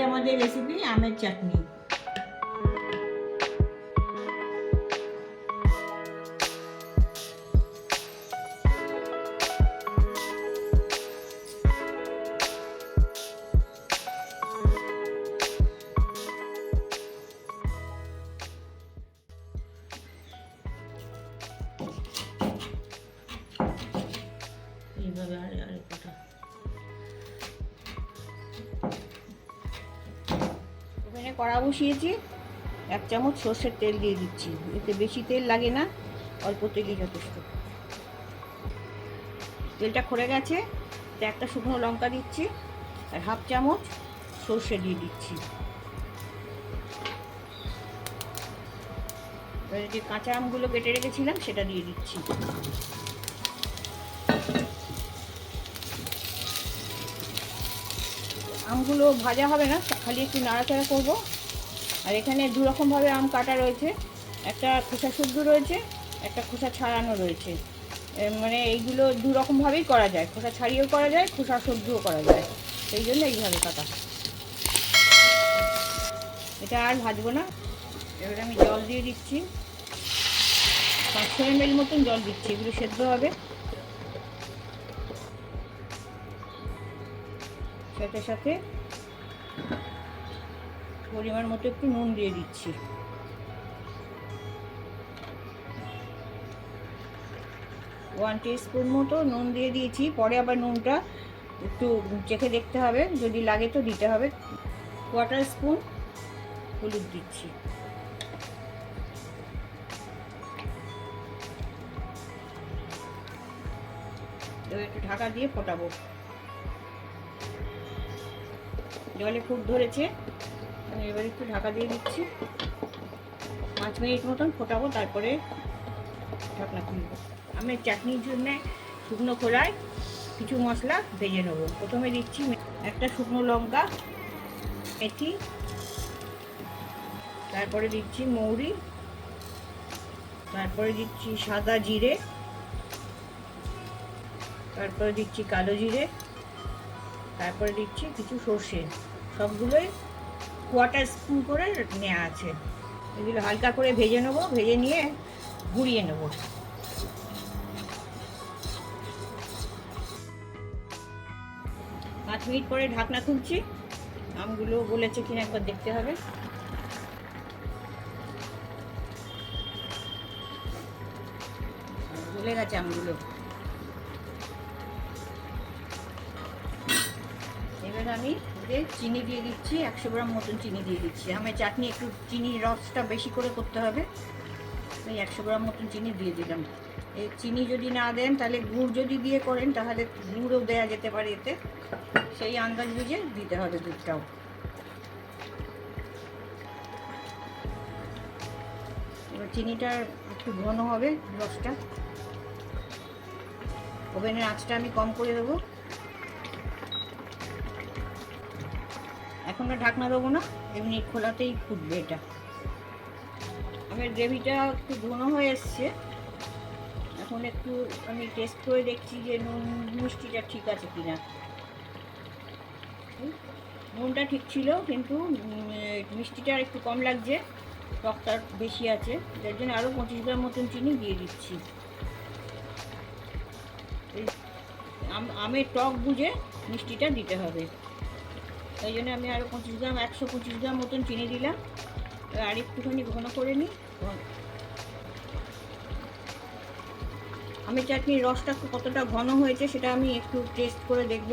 আমাদের রেসিপি আমের চাটনি। এইভাবে আরেকটা ওখানে কড়া বসিয়েছি, 1 চামচ সর্ষের তেল দিয়ে দিচ্ছি। এতে বেশি তেল লাগে না, অল্প তেলই যথেষ্ট। তেলটা খড়ে গেছে, একটা শুকনো লঙ্কা দিচ্ছি আর 1/2 চামচ সর্ষে দিয়ে দিচ্ছি। এবারে যে কাঁচা আমগুলো কেটে রেখেছিলাম সেটা দিয়ে দিচ্ছি। আমগুলো ভাজা হবে না, খালি একটু নাড়াচাড়া করব। আর এখানে 2 রকমভাবে আম কাটা রয়েছে, একটা খোসা শুদ্ধ রয়েছে, একটা খোসা ছাড়ানো রয়েছে। মানে এইগুলো 2 রকমভাবেই করা যায়, খোসা ছাড়িয়েও করা যায়, খোসা শুদ্ধও করা যায়, সেই জন্য এইভাবে কাটা। এটা আর ভাজবো না। এবারে আমি জল দিয়ে দিচ্ছি, 500 ml মতন জল দিচ্ছি, এগুলো সেদ্ধ হবে। সাথে সাথে পরিমাণ মতো একটু নুন দিয়ে দিচ্ছি। 1 টিস্পুন মতো নুন দিয়ে দিয়েছি, পরে আবার নুনটা একটু চেখে দেখতে হবে, যদি লাগে তো দিতে হবে। 1/4 স্পুন হলুদ দিচ্ছি। এবার একটু ঢাকা দিয়ে ফোটাবো। জলে ফুট ধরেছে, আমি এবার একটু ঢাকা দিয়ে দিচ্ছি। 5 মিনিট মতন ফোটাবো, তারপরে ঢাকনা খুলব। আমি চাটনির জন্য শুকনো খোলায় কিছু মশলা ভেজে নেব। প্রথমে দিচ্ছি একটা শুকনো লঙ্কা, মেথি, তারপরে দিচ্ছি মৌরি, তারপরে দিচ্ছি সাদা জিরে, তারপরে দিচ্ছি কালো জিরে, তারপরে দিচ্ছি কিছু সর্ষে। সবগুলোই 1/4 স্পুন করে নেওয়া আছে। এগুলো হালকা করে ভেজে নেবো, ভেজে নিয়ে গুঁড়িয়ে নেব। 5 মিনিট পরে ঢাকনা খুলছি। আমগুলো গলেছে কিনা একবার দেখতে হবে। গলে গেছে আমগুলো। এবার আমি চিনি দিয়ে দিচ্ছি, 100 গ্রাম মতন চিনি দিয়ে দিচ্ছি। আমের চাটনি একটু চিনির রসটা বেশি করে করতে হবে, তাই 100 গ্রাম মতন চিনি দিয়ে দিলাম। এই চিনি যদি না দেন, তাহলে গুড় যদি দিয়ে করেন তাহলে গুড়ও দেওয়া যেতে পারে এতে, সেই আন্দাজ বুঝে দিতে হবে দুধটাও। এবার চিনিটা একটু ঘন হবে রসটা। ওভেনের আঁচটা আমি কম করে দেবো। এখন আর ঢাকনা দেবো না, এমনি খোলাতেই ফুটবে এটা। আমার গ্রেভিটা একটু ঘন হয়ে এসছে। এখন একটু আমি টেস্ট করে দেখছি যে নুন মিষ্টিটা ঠিক আছে কিনা। নুনটা ঠিক ছিল, কিন্তু মিষ্টিটা আর একটু কম লাগছে, টকটা বেশি আছে, যার জন্য আরও 25 গ্রাম মতন চিনি দিয়ে দিচ্ছি। আমের টক বুঝে মিষ্টিটা দিতে হবে, তাই জন্য আমি আরও 125 গ্রাম মতন চিনি দিলাম। আর একটুখানি ঘন করে নিই। আমের চাটনির রসটা কতটা ঘন হয়েছে সেটা আমি একটু টেস্ট করে দেখব।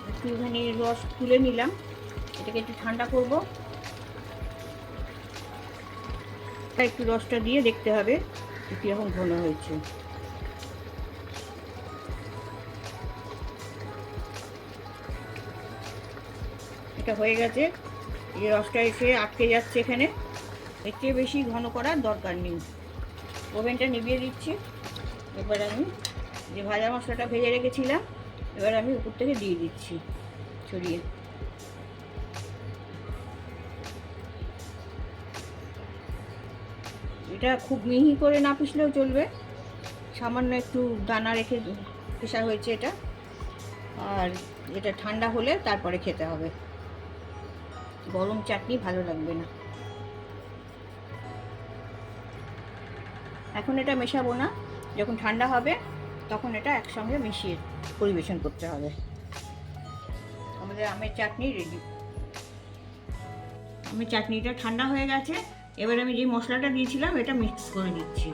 একটুখানি রস তুলে নিলাম, এটাকে একটু ঠান্ডা করব। একটু রসটা দিয়ে দেখতে হবে কীরকম ঘন হয়েছে। এটা হয়ে গেছে, এই রসটা এসে আটকে যাচ্ছে এখানে। এর চেয়ে বেশি ঘন করার দরকার নেই। ওভেনটা নিভিয়ে দিচ্ছি। এবার আমি যে ভাজা মশলাটা ভেজে রেখেছিলাম, এবার আমি উপর থেকে দিয়ে দিচ্ছি ছড়িয়ে। এটা খুব মিহি করে না পিষলেও চলবে, সামান্য একটু দানা রেখে পেশা হয়েছে এটা। আর এটা ঠান্ডা হলে তারপরে খেতে হবে। গরম চাটনি ভালো লাগবে না। এখন এটা মেশাবো না, যখন ঠান্ডা হবে তখন এটা একসঙ্গে মিশিয়ে পরিবেশন করতে হবে। আমাদের আমের চাটনি রেডি। আমের চাটনিটা ঠান্ডা হয়ে গেছে, এবার আমি যে মশলাটা দিয়েছিলাম এটা মিক্স করে দিচ্ছি।